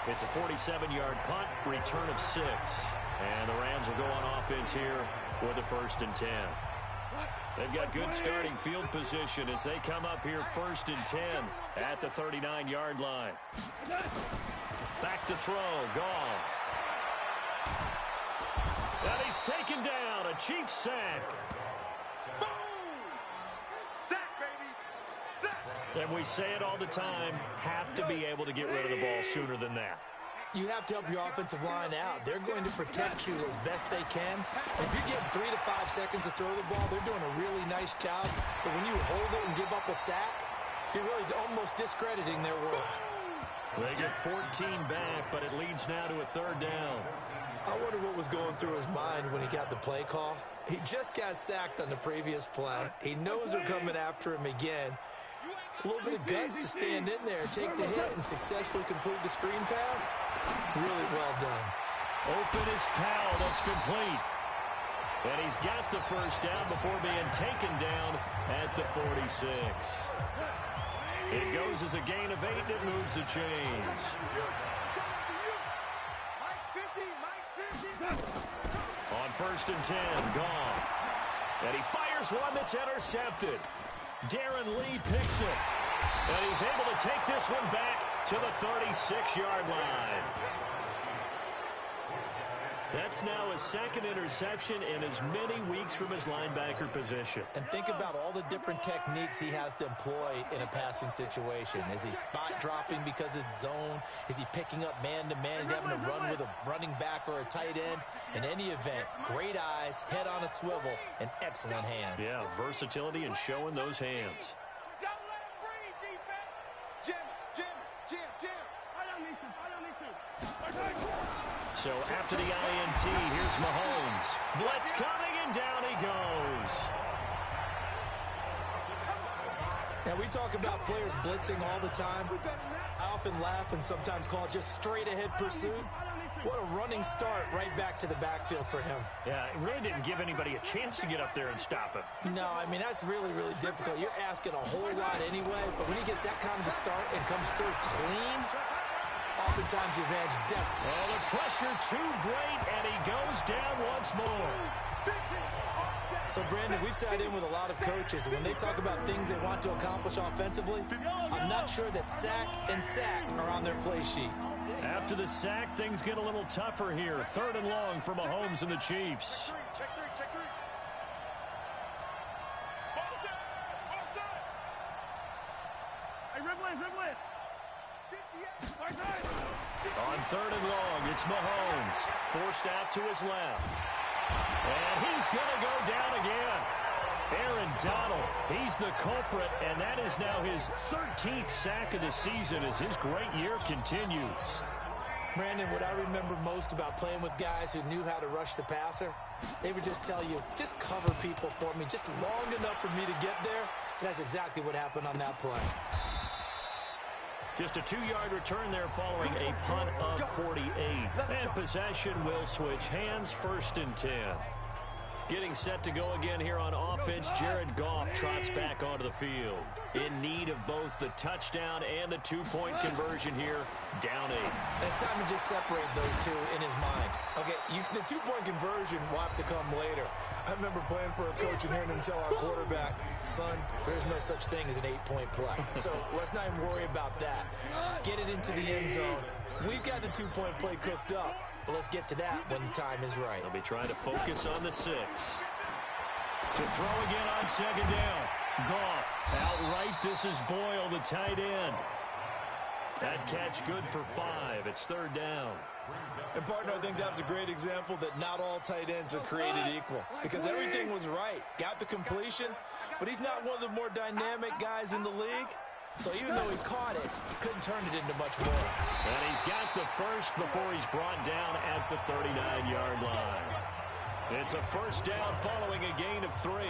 It's a 47-yard punt, return of 6. And the Rams will go on offense here with a 1st and 10. They've got good starting field position as they come up here 1st and 10 at the 39-yard line. Back to throw, Goff. And he's taken down, a Chiefs sack. Boom! Sack, baby! Sack! And we say it all the time, have to be able to get rid of the ball sooner than that. You have to help your offensive line out. They're going to protect you as best they can. And if you're getting 3 to 5 seconds to throw the ball, they're doing a really nice job. But when you hold it and give up a sack, you're really almost discrediting their work. They get 14 back, but it leads now to a 3rd down. I wonder what was going through his mind when he got the play call. He just got sacked on the previous play. He knows they're coming after him again. A little bit of guts to stand in there, take the hit, and successfully complete the screen pass. Really well done. Open is Powell. That's complete. And he's got the 1st down before being taken down at the 46. It goes as a gain of 8, and it moves the chains. On 1st and 10, Goff. And he fires one that's intercepted. Darren Lee picks it. And he's able to take this one back to the 36-yard line. That's now his 2nd interception in as many weeks from his linebacker position. And think about all the different techniques he has to employ in a passing situation. Is he spot dropping because it's zone? Is he picking up man-to-man? Is he having to run with a running back or a tight end? In any event, great eyes, head on a swivel, and excellent hands. Yeah, versatility and showing those hands. Don't let him breathe, defense! Jim! I don't listen. So after the INT, here's Mahomes. Blitz coming, and down he goes. Now, we talk about players blitzing all the time. I often laugh and sometimes call it just straight-ahead pursuit. What a running start right back to the backfield for him. Yeah, it really didn't give anybody a chance to get up there and stop him. No, I mean, that's really, really difficult. You're asking a whole lot anyway, but when he gets that kind of a start and comes through clean, oftentimes the advantage definitely. Oh, the pressure too great, and he goes down once more. So, Brandon, we've sat in with a lot of coaches, and when they talk about things they want to accomplish offensively, I'm not sure that sack and sack are on their play sheet. After the sack, things get a little tougher here. 3rd and long for Mahomes and the Chiefs. Check three. Hey, Ridley. On 3rd and long, it's Mahomes. Forced out to his left. And he's going to go down again. Aaron Donald, he's the culprit, and that is now his 13th sack of the season as his great year continues. Brandon, what I remember most about playing with guys who knew how to rush the passer, they would just tell you, just cover people for me, just long enough for me to get there. And that's exactly what happened on that play. Just a 2-yard return there following a punt of 48. And possession will switch hands, 1st and 10. Getting set to go again here on offense, Jared Goff trots back onto the field. In need of both the touchdown and the 2-point conversion here, down 8. It's time to just separate those two in his mind. Okay, the 2-point conversion will have to come later. I remember playing for a coach and hearing him tell our quarterback, son, there's no such thing as an 8-point play. So let's not even worry about that. Get it into the end zone. We've got the 2-point play cooked up, but let's get to that when the time is right. They'll be trying to focus on the 6. To throw again on 2nd down. Goff outright. This is Boyle, the tight end. That catch good for 5. It's 3rd down. And, partner, I think that's a great example that not all tight ends are created equal. Because everything was right. Got the completion, but he's not one of the more dynamic guys in the league. So even though he caught it, couldn't turn it into much more. And he's got the 1st before he's brought down at the 39-yard line. It's a 1st down following a gain of 3.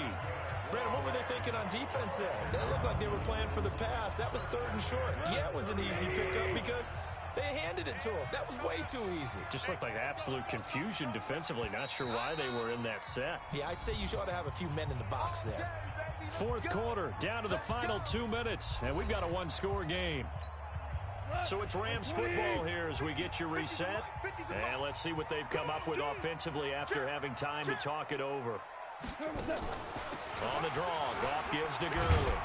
Brandon, what were they thinking on defense there? They looked like they were playing for the pass. That was 3rd and short. Yeah, it was an easy pickup because they handed it to him. That was way too easy. Just looked like absolute confusion defensively. Not sure why they were in that set. Yeah, I'd say you ought to have a few men in the box there. 4th quarter, down to the final 2 minutes, and we've got a 1-score game. So it's Rams football here as we get you reset. And let's see what they've come up with offensively after having time to talk it over. On the draw, Goff gives to Gurley.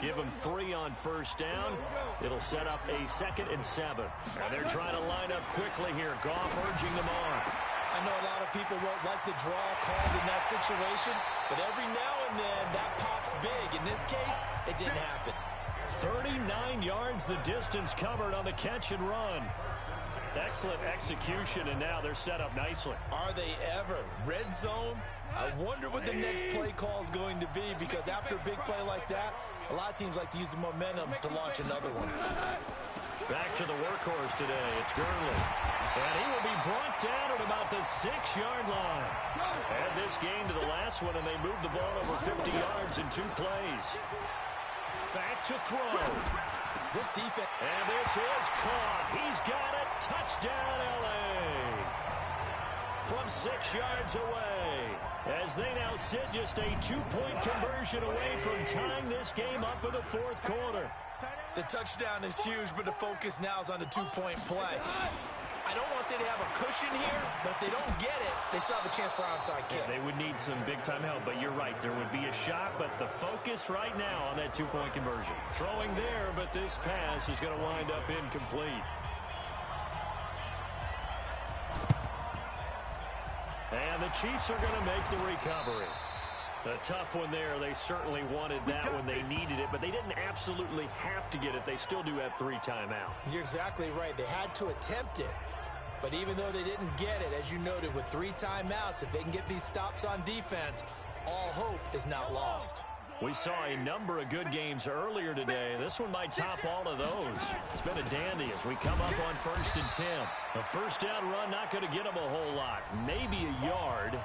Give him 3 on 1st down. It'll set up a 2nd and 7. And they're trying to line up quickly here. Goff urging them on. I know a lot of people won't like the draw called in that situation, but every now and then that pops big. In this case, it didn't happen. 39 yards the distance covered on the catch and run. Excellent execution, and now they're set up nicely. Are they ever? Red zone? I wonder what the next play call is going to be, because after a big play like that, a lot of teams like to use the momentum to launch another one. Back to the workhorse today. It's Gurley. And he will be brought down at about the 6-yard line. Add this game to the last one, and they moved the ball over 50 yards in 2 plays. Back to throw. This defense. And this is caught. He's got it. Touchdown, L.A. From 6 yards away. As they now sit just a 2-point conversion away from tying this game up in the 4th quarter. The touchdown is huge, but the focus now is on the 2-point play. I don't want to say they have a cushion here, but if they don't get it, they still have a chance for onside kick. Yeah, they would need some big-time help, but you're right. There would be a shot, but the focus right now on that 2-point conversion. Throwing there, but this pass is going to wind up incomplete. And the Chiefs are going to make the recovery. A tough one there. They certainly wanted that when they needed it, but they didn't absolutely have to get it. They still do have 3 timeouts. You're exactly right. They had to attempt it. But even though they didn't get it, as you noted, with 3 timeouts, if they can get these stops on defense, all hope is not lost. We saw a number of good games earlier today. This one might top all of those. It's been a dandy as we come up on 1st and 10. A 1st down run, not going to get them a whole lot. Maybe a yard.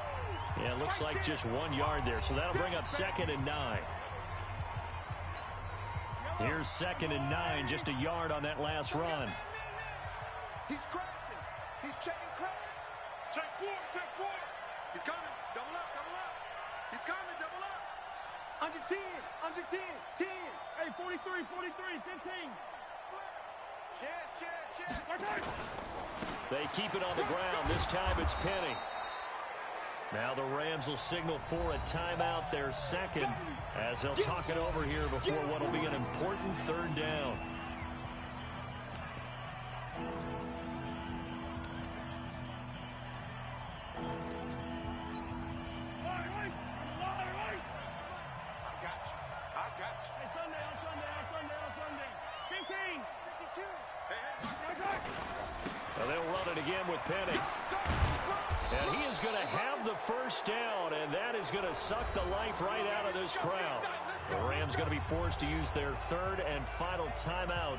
Yeah, it looks like just 1 yard there. So that'll bring up 2nd and 9. Here's 2nd and 9, just a yard on that last run. He's crashing. He's checking crash. Check 4, check 4. He's coming. Double up, double up. He's coming, double up. Under 10, under 10, 10. Hey, 43, 43, 15. Shit. They keep it on the ground. This time it's Penny. Now the Rams will signal for a timeout, their 2nd, as they'll talk it over here before what will be an important 3rd down. Now they'll run it again with Penny. And he is going to have the 1st down, and that is going to suck the life right out of this crowd. The Rams going to be forced to use their 3rd and final timeout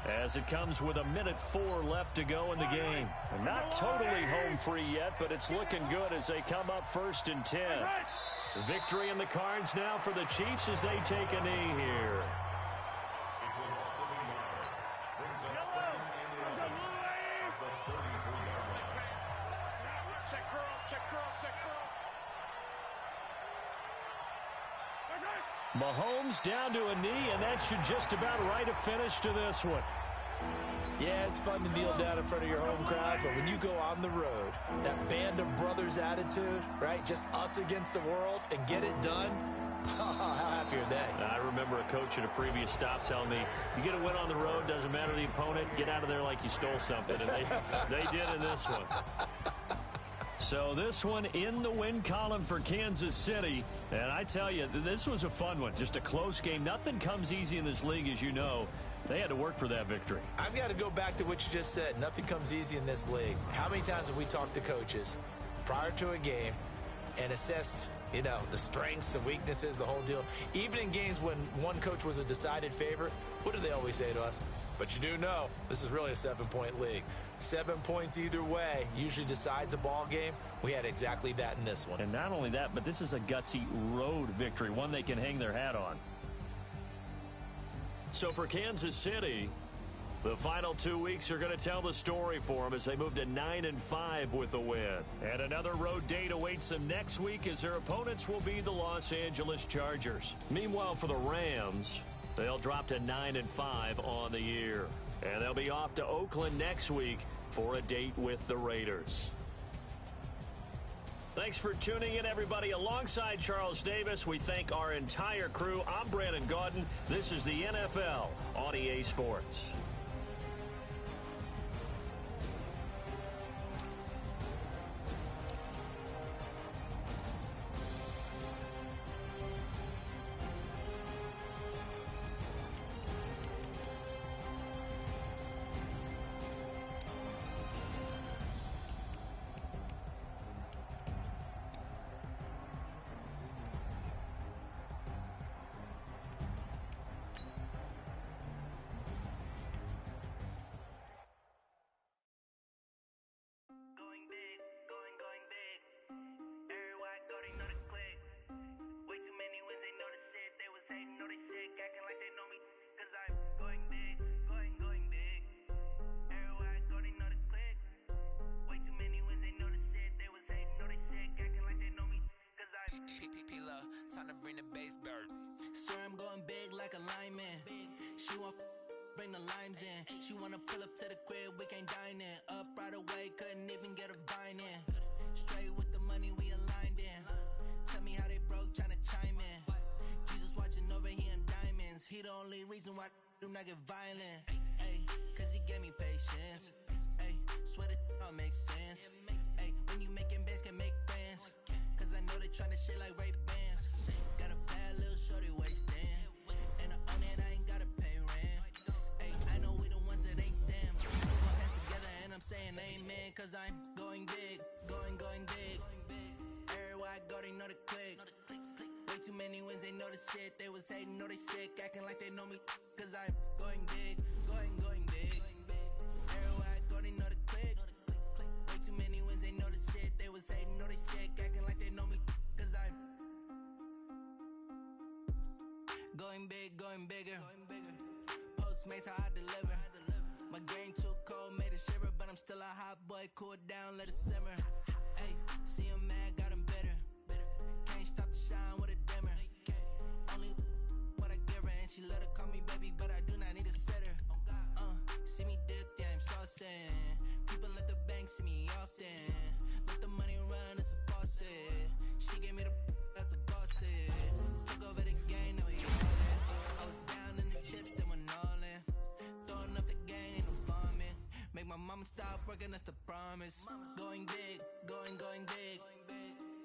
as it comes with 1:04 left to go in the game. And not totally home free yet, but it's looking good as they come up 1st and 10. Victory in the cards now for the Chiefs as they take a knee here. Mahomes down to a knee, and that should just about write a finish to this one. Yeah, it's fun to kneel down in front of your home crowd, but when you go on the road, that band of brothers attitude, right? Just us against the world and get it done. How happy are they? I remember a coach at a previous stop telling me, you get a win on the road, doesn't matter the opponent, get out of there like you stole something. And they did in this one. So this one in the win column for Kansas City. And I tell you, this was a fun one. Just a close game. Nothing comes easy in this league, as you know. They had to work for that victory. I've got to go back to what you just said. Nothing comes easy in this league. How many times have we talked to coaches prior to a game and assessed, you know, the strengths, the weaknesses, the whole deal? Even in games when one coach was a decided favorite, what do they always say to us? But you do know this is really a 7-point league. 7 points either way usually decides a ball game. We had exactly that in this one. And not only that, but this is a gutsy road victory, one they can hang their hat on. So for Kansas City, the final 2 weeks are going to tell the story for them as they move to 9-5 with a win. And another road date awaits them next week as their opponents will be the Los Angeles Chargers. Meanwhile, for the Rams, they'll drop to 9-5 on the year. And they'll be off to Oakland next week for a date with the Raiders. Thanks for tuning in, everybody. Alongside Charles Davis, we thank our entire crew. I'm Brandon Gaudin. This is the NFL on EA Sports. Time to bring the bass bird. Sir, I'm going big like a lineman. She want bring the limes in. She wanna pull up to the crib, we can't dine in. Up right away, couldn't even get a vine in. Straight with the money we aligned in. Tell me how they broke, tryna chime in. Jesus watching over here in diamonds. He the only reason why I do not get violent. Ay, cause he gave me patience. Ay, swear that all makes sense. Ay, when you making bands can make friends. Cause I know they tryna shit like Ray Bans. Got a bad little shorty wasting. And I own it, I ain't gotta pay rent. Ay, I know we the ones that ain't them. Put my hands together and I'm saying amen. Cause I'm going big, going big. Everywhere I go, they know the click. Way too many wins, they know the shit. They was hating, know they sick, acting like they know me. Cause I'm going big, going big. Everywhere I go, they know the click. Way too many wins, they know the shit. They was hating, know they sick, acting like they know me. Cause I'm going big, going bigger. Postmates how I deliver. My game too cold, made it shiver. But I'm still a hot boy, cool it down, let it simmer. Hey, see him mad, got him bitter. Can't stop the shine with a dimmer. Only what I give her, and she let her call me baby, but I do not need a sitter. See me dip, yeah, I'm saucing. People at the bank see me often. Let the money run, it's a faucet. She gave me the that's a boss it. Took over the game, now we ballin'. I was down in the chips, then went all in. Throwing up the game, ain't no farming. Make my mama stop working, that's the promise. Going big, going big.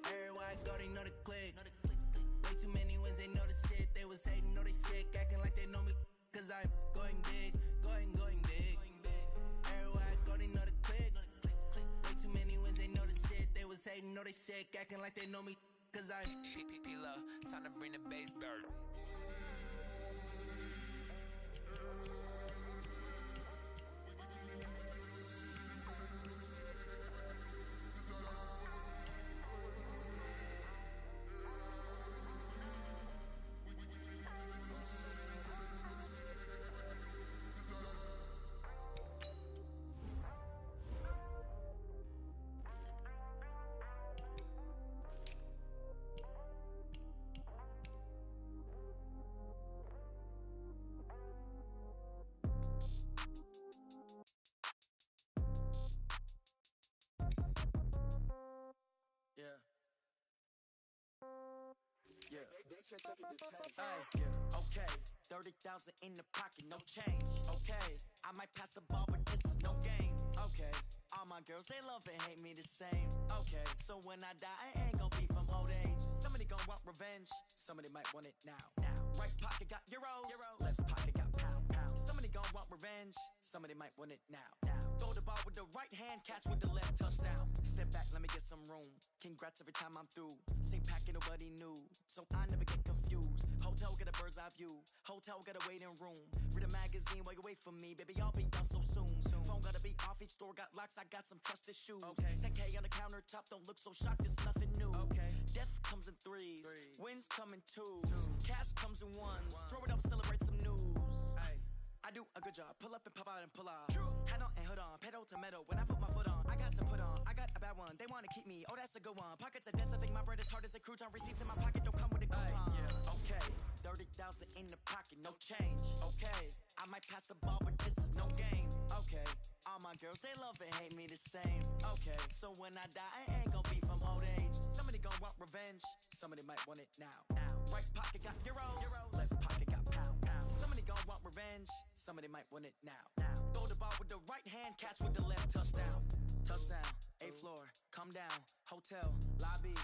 Everywhere I go, they know the click. Way too many wins, they know the shit. They was hating, know they sick, acting like they know me. Cause I'm going big, going big. Everywhere I go, they know the click. Way too many wins, they know the shit. They was hating, know they sick, acting like they know me. Cause I'm P-P-P-Love, time to bring the bass bird. Okay, 30,000 in the pocket, no change. Okay, I might pass the ball, but this is no game. Okay, all my girls, they love and hate me the same. Okay, so when I die, I ain't gon' be from old age. Somebody gon' want revenge, somebody might want it now. Right pocket got euros, left pocket got pound. Somebody gon' want revenge, somebody might want it now. Throw the ball with the right hand, catch with the left, touchdown. Step back, let me get some room. Congrats every time I'm through. Same packet, nobody knew, so I never get confused. Hotel, get a bird's eye drive you. Hotel got a waiting room. Read a magazine while you wait for me. Baby, I'll be done so soon. Phone gotta be off, each store got locks. I got some trusted shoes. 10K on the countertop, don't look so shocked, it's nothing new. Death comes in threes. Wins come in twos. Cash comes in ones. Throw it up, celebrate some news. I do a good job. Pull up and pop out and pull out. Head on and hood on. Pedal to metal. When I put my foot on, I got to put on. I got a bad one. They want to keep me. Oh, that's a good one. Pockets are dense. I think my bread is hard as a crouton. Receipts in my pocket don't come with a coupon. Okay. 30,000 in the pocket. No change. Okay. I might pass the ball, but this is no game. Okay. All my girls, they love and hate me the same. Okay. So when I die, I ain't gonna be from old age. Somebody gonna want revenge. Somebody might want it now. Right pocket got euros. Left pocket got pounds. Somebody gonna want revenge. Somebody might want it now. Throw the ball with the right hand, catch with the left. Touchdown. Touchdown. 8th floor. Come down. Hotel. Lobby.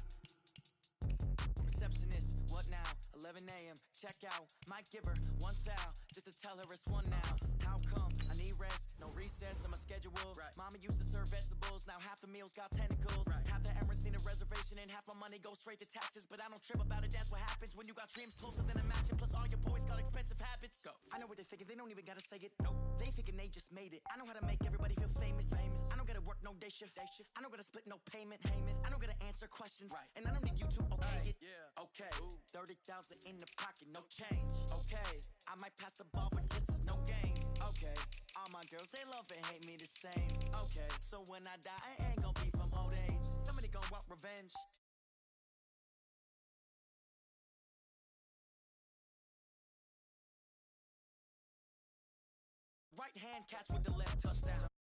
Receptionist. What now? 11 a.m. Check out. Might give her one foul just to tell her it's one now. How come? I need rest. No recess on my schedule. Mama used to serve vegetables. Now half the meals got tentacles. Half the Emirates need a reservation and half my money goes straight to taxes. But I don't trip about it. That's what happens when you got dreams closer than a matching. Plus all your boys got expensive habits. Go. I know what they're thinking. They don't even gotta say it. Nope. They thinking they just made it. I know how to make everybody feel famous. I don't gotta work no day shift. I don't gotta split no payment. I don't gotta answer questions. And I don't need you to okay it. Okay. 30,000 in the pocket, no change. Okay. I might pass the ball, but this is no game. Okay. All my girls, they love and hate me the same. Okay. So when I die, I ain't gonna be from old age. Somebody gonna want revenge. Right hand catch with the left touchdown.